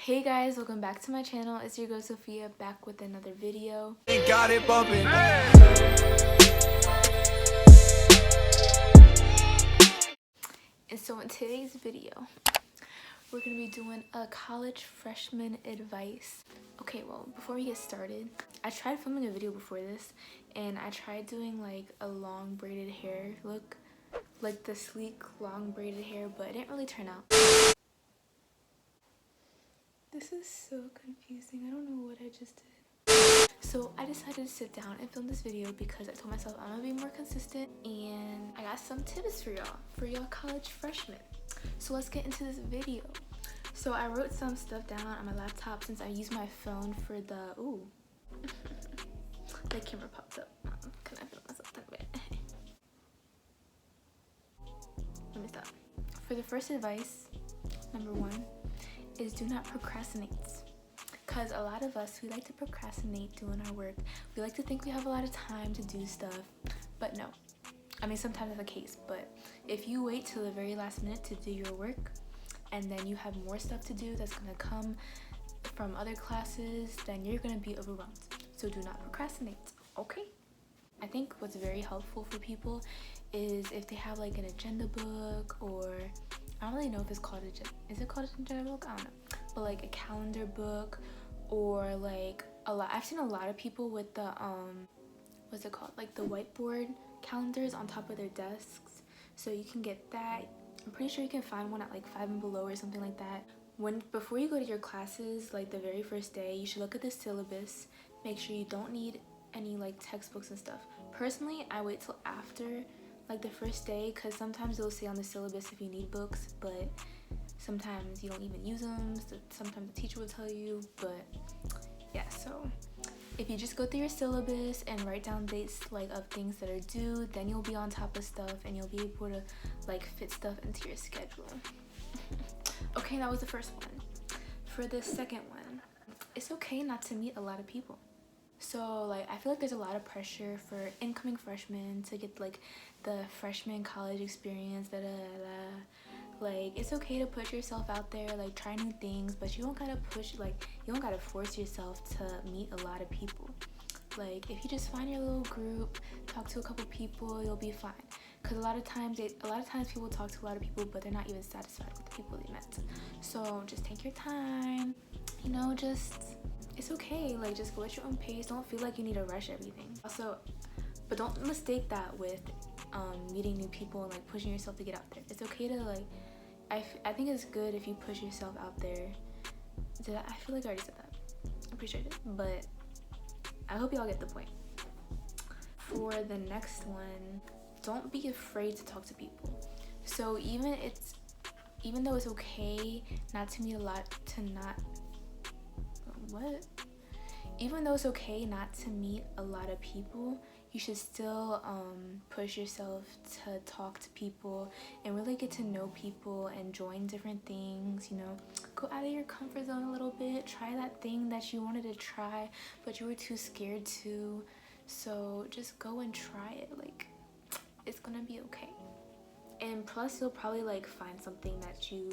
Hey guys, welcome back to my channel. It's your girl Sophia back with another video. Got it bumping. And so in today's video, we're gonna be doing a college freshman advice. Okay, well, before we get started, I tried filming a video before this and I tried doing like a long braided hair look, like the sleek long braided hair, but it didn't really turn out. This is so confusing. I don't know what I just did. So I decided to sit down and film this video because I told myself I'm gonna be more consistent and I got some tips for y'all college freshmen. So let's get into this video. So I wrote some stuff down on my laptop since I use my phone for the, ooh, the camera popped up. Can I film myself that way? Let me stop. For the first advice, number one, is do not procrastinate. Because a lot of us, we like to procrastinate doing our work. We like to think we have a lot of time to do stuff, but no. I mean, sometimes that's the case, but if you wait till the very last minute to do your work, and then you have more stuff to do that's gonna come from other classes, then you're gonna be overwhelmed. So do not procrastinate, okay? I think what's very helpful for people is if they have like an agenda book, or I don't really know if it's called is it called an agenda book? I don't know. But like a calendar book, or like I've seen a lot of people with the what's it called? Like the whiteboard calendars on top of their desks. So you can get that. I'm pretty sure you can find one at like Five and Below or something like that. Before you go to your classes, like the very first day, you should look at the syllabus. Make sure you don't need any like textbooks and stuff. Personally, I wait till after like the first day, because sometimes it'll say on the syllabus if you need books, but sometimes you don't even use them. So sometimes the teacher will tell you, but yeah. So if you just go through your syllabus and write down dates like of things that are due, then you'll be on top of stuff and you'll be able to like fit stuff into your schedule. Okay, that was the first one. For the second one, it's okay not to meet a lot of people. So like I feel like there's a lot of pressure for incoming freshmen to get like the freshman college experience, like it's okay to put yourself out there, like try new things, but you don't gotta force yourself to meet a lot of people. Like if you just find your little group, talk to a couple people, you'll be fine. Because a lot of times people talk to a lot of people, but they're not even satisfied with the people they met. So just take your time, you know, it's okay, like just go at your own pace. Don't feel like you need to rush everything. Also, but don't mistake that with meeting new people and like pushing yourself to get out there. It's okay to like, I think it's good if you push yourself out there. I feel like I already said that. I'm pretty sure I did, but I hope y'all get the point. For the next one, don't be afraid to talk to people. So even though it's okay not to meet a lot, even though it's okay not to meet a lot of people, you should still push yourself to talk to people and really get to know people and join different things, you know. Go out of your comfort zone a little bit. Try that thing that you wanted to try but you were too scared to. So just go and try it. Like, it's gonna be okay. And plus you'll probably like find something that you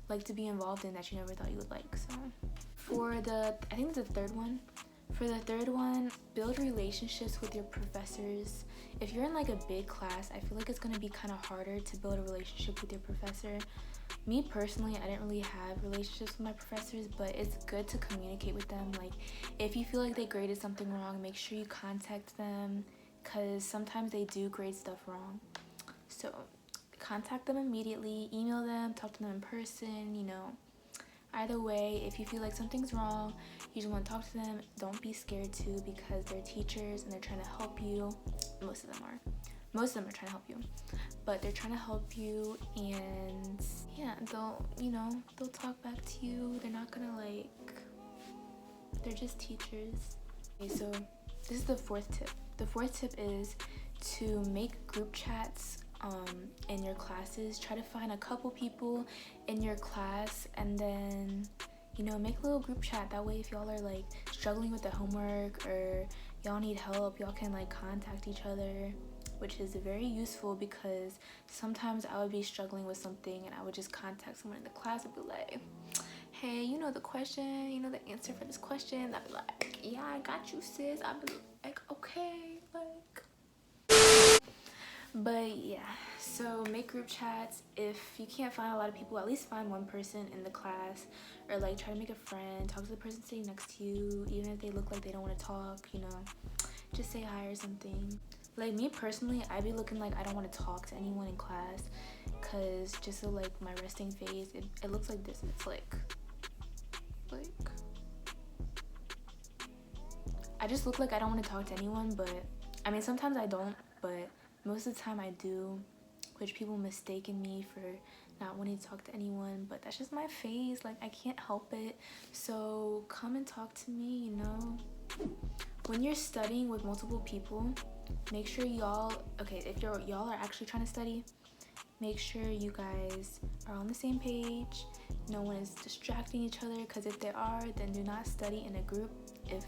like to be involved in that you never thought you would like. So I think the third one, build relationships with your professors. If you're in like a big class, I feel like it's gonna be kind of harder to build a relationship with your professor. Me personally, I didn't really have relationships with my professors, but it's good to communicate with them. Like if you feel like they graded something wrong, make sure you contact them, because sometimes they do grade stuff wrong. So contact them immediately, email them, talk to them in person, you know. Either way, if you feel like something's wrong, you just want to talk to them, don't be scared to, because they're teachers and they're trying to help you. Most of them are trying to help you, but they're trying to help you, and yeah, they'll talk back to you. They're not gonna they're just teachers. Okay, so this is the fourth tip. The fourth tip is to make group chats in your classes. Try to find a couple people in your class and then, you know, make a little group chat. That way if y'all are like struggling with the homework or y'all need help, y'all can like contact each other, which is very useful, because sometimes I would be struggling with something and I would just contact someone in the class and be like, hey, you know the question, you know the answer for this question, I'd be like, yeah, I got you, sis. I'd be like, okay, like. But yeah, so make group chats. If you can't find a lot of people, at least find one person in the class, or like try to make a friend, talk to the person sitting next to you, even if they look like they don't want to talk, you know, just say hi or something. Like me personally, I be looking like I don't want to talk to anyone in class, cause just so like my resting face, it looks like this. It's like I just look like I don't want to talk to anyone. But I mean, sometimes I don't, but most of the time I do, which people mistaken me for not wanting to talk to anyone. But that's just my face, like I can't help it. So come and talk to me, you know. When you're studying with multiple people, make sure y'all, okay, if y'all are actually trying to study, make sure you guys are on the same page. No one is distracting each other, because if they are, then do not study in a group. If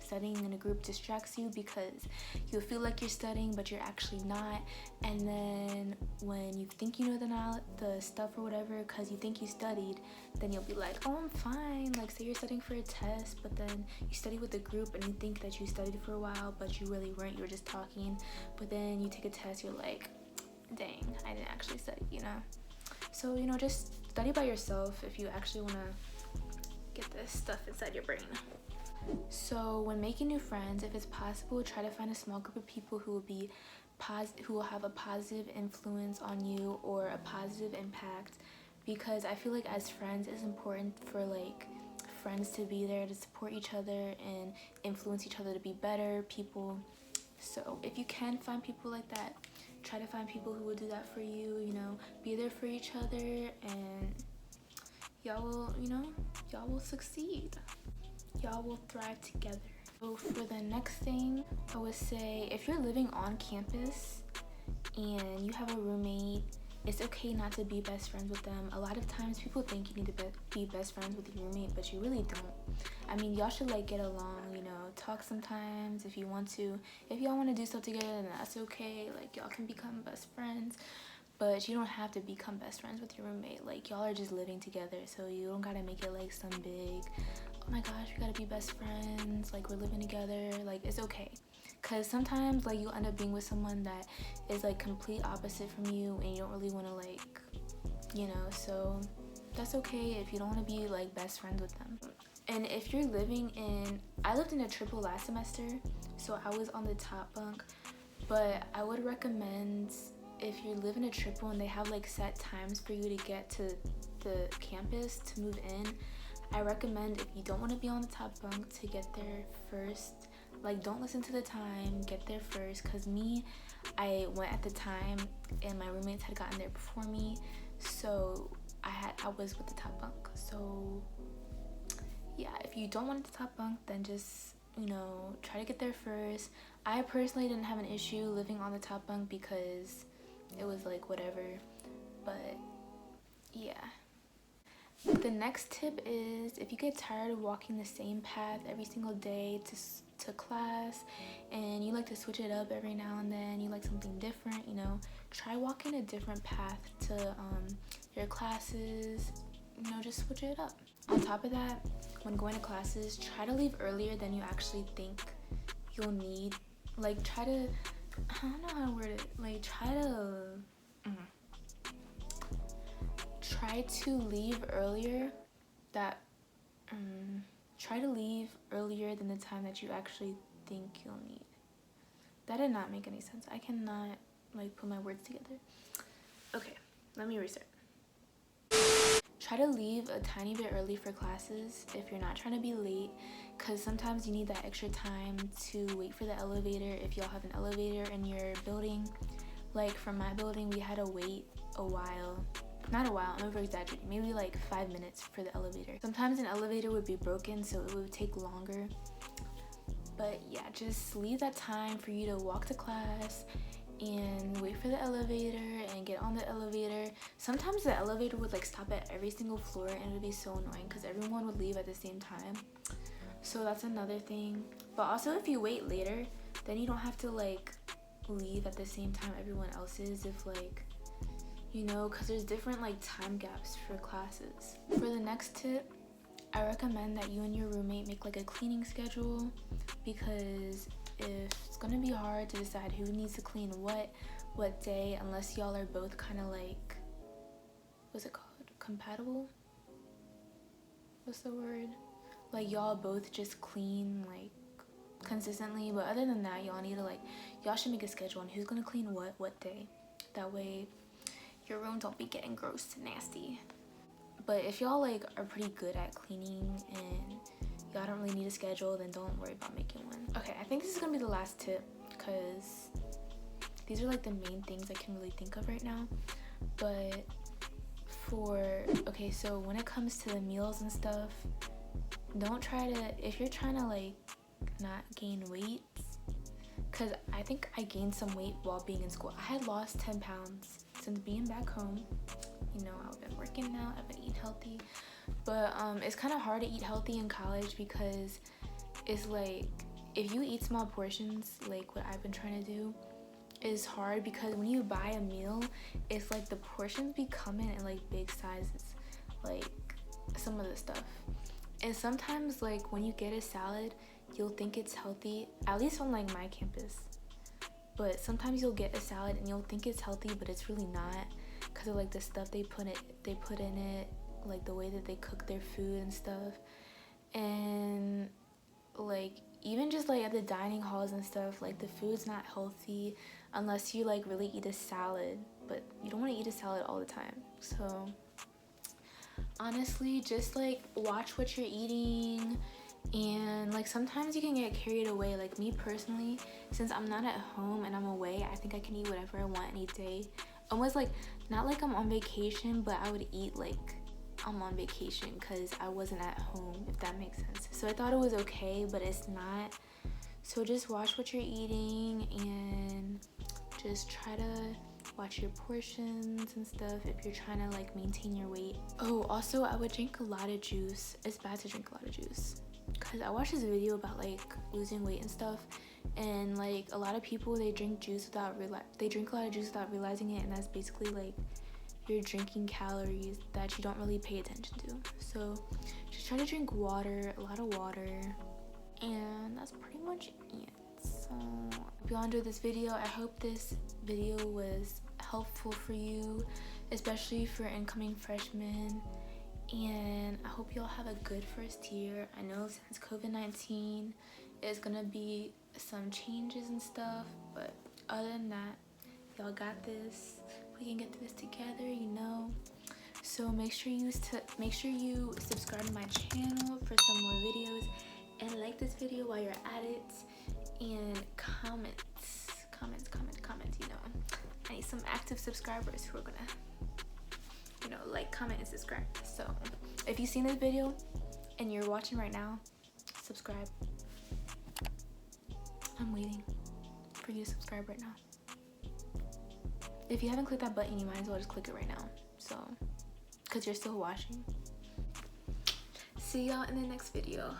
studying in a group distracts you, because you'll feel like you're studying but you're actually not, and then when you think you know the stuff or whatever because you think you studied, then you'll be like, oh, I'm fine. Like say you're studying for a test, but then you study with a group and you think that you studied for a while, but you really weren't, you were just talking. But then you take a test, you're like, dang, I didn't actually study, you know. So, you know, just study by yourself if you actually want to get this stuff inside your brain. So when making new friends, if it's possible, try to find a small group of people who will have a positive influence on you or a positive impact, because I feel like as friends, it's important for like friends to be there to support each other and influence each other to be better people. So if you can find people like that, try to find people who will do that for you, you know, be there for each other, and y'all will, you know, y'all will succeed. Y'all will thrive together. So for the next thing, I would say if you're living on campus and you have a roommate, it's okay not to be best friends with them. A lot of times people think you need to be best friends with your roommate, but you really don't. I mean, y'all should like get along, you know, talk sometimes if you want to. If y'all want to do stuff together, then that's okay. Like y'all can become best friends, but you don't have to become best friends with your roommate. Like y'all are just living together, so you don't gotta make it like some big, oh my gosh, we gotta be best friends, like we're living together. Like it's okay, because sometimes like you'll end up being with someone that is like complete opposite from you and you don't really want to, like, you know, so that's okay if you don't want to be like best friends with them. And if you're I lived in a triple last semester, so I was on the top bunk, but I would recommend, if you live in a triple and they have like set times for you to get to the campus to move in, I recommend, if you don't want to be on the top bunk, to get there first. Like don't listen to the time, get there first, because I went at the time and my roommates had gotten there before me, so I was with the top bunk. So yeah, if you don't want the top bunk, then just, you know, try to get there first. I personally didn't have an issue living on the top bunk because it was like whatever, but yeah. The next tip is, if you get tired of walking the same path every single day to class and you like to switch it up every now and then, you like something different, you know, try walking a different path to your classes, you know, just switch it up. On top of that, when going to classes, try to leave earlier than you actually think you'll need. Like try to, I don't know how to word it, like try to leave earlier try to leave earlier than the time that you actually think you'll need. That did not make any sense. I cannot like put my words together. Okay, let me restart. Try to leave a tiny bit early for classes if you're not trying to be late, because sometimes you need that extra time to wait for the elevator if y'all have an elevator in your building. Like from my building, we had to wait a while. Not a while, I'm over exaggerating, maybe like 5 minutes for the elevator. Sometimes an elevator would be broken, so it would take longer. But yeah, just leave that time for you to walk to class and wait for the elevator and get on the elevator. Sometimes the elevator would like stop at every single floor and it would be so annoying because everyone would leave at the same time. So that's another thing. But also if you wait later, then you don't have to like leave at the same time everyone else is. If like, you know, because there's different like time gaps for classes. For the next tip, I recommend that you and your roommate make like a cleaning schedule, because if it's gonna be hard to decide who needs to clean what day, unless y'all are both kind of like, what's it called, compatible? What's the word? Like y'all both just clean like consistently, but other than that, y'all should make a schedule on who's gonna clean what day. That way your room don't be getting gross and nasty. But if y'all like are pretty good at cleaning and y'all don't really need a schedule, then don't worry about making one. Okay, I think this is gonna be the last tip, because these are like the main things I can really think of right now. But okay, so when it comes to the meals and stuff, if you're trying to like not gain weight, because I think I gained some weight while being in school. I had lost 10 pounds since being back home. You know, I've been working out, I've been eating healthy, but it's kind of hard to eat healthy in college, because it's like if you eat small portions, like what I've been trying to do, is hard, because when you buy a meal, it's like the portions be coming in like big sizes, like some of the stuff. And sometimes like when you get a salad, you'll think it's healthy, at least on like my campus, but sometimes you'll get a salad and you'll think it's healthy, but it's really not, because of like the stuff they put in it, like the way that they cook their food and stuff. And like even just like at the dining halls and stuff, like the food's not healthy unless you like really eat a salad, but you don't want to eat a salad all the time. So honestly, just like watch what you're eating. And like sometimes you can get carried away. Like me personally, since I'm not at home and I'm away, I think I can eat whatever I want any day. Almost like, not like I'm on vacation, but I would eat like I'm on vacation because I wasn't at home, if that makes sense. So I thought it was okay, but it's not. So just watch what you're eating and just try to watch your portions and stuff if you're trying to like maintain your weight. Oh, also I would drink a lot of juice. It's bad to drink a lot of juice, because I watched this video about like losing weight and stuff, and like a lot of people, they drink a lot of juice without realizing it, and that's basically like you're drinking calories that you don't really pay attention to. So just try to drink water, a lot of water, and that's pretty much it. So if y'all enjoyed this video, I hope this video was helpful for you, especially for incoming freshmen. And I hope y'all have a good first year. I know since COVID-19, there's gonna be some changes and stuff, but other than that, y'all got this. We can get through this together, you know. So make sure you subscribe to my channel for some more videos, and like this video while you're at it, and comment, you know. I need some active subscribers who are gonna, you know, like, comment, and subscribe. So if you've seen this video and you're watching right now, subscribe. I'm waiting for you to subscribe right now. If you haven't clicked that button, you might as well just click it right now, so, because you're still watching. See y'all in the next video.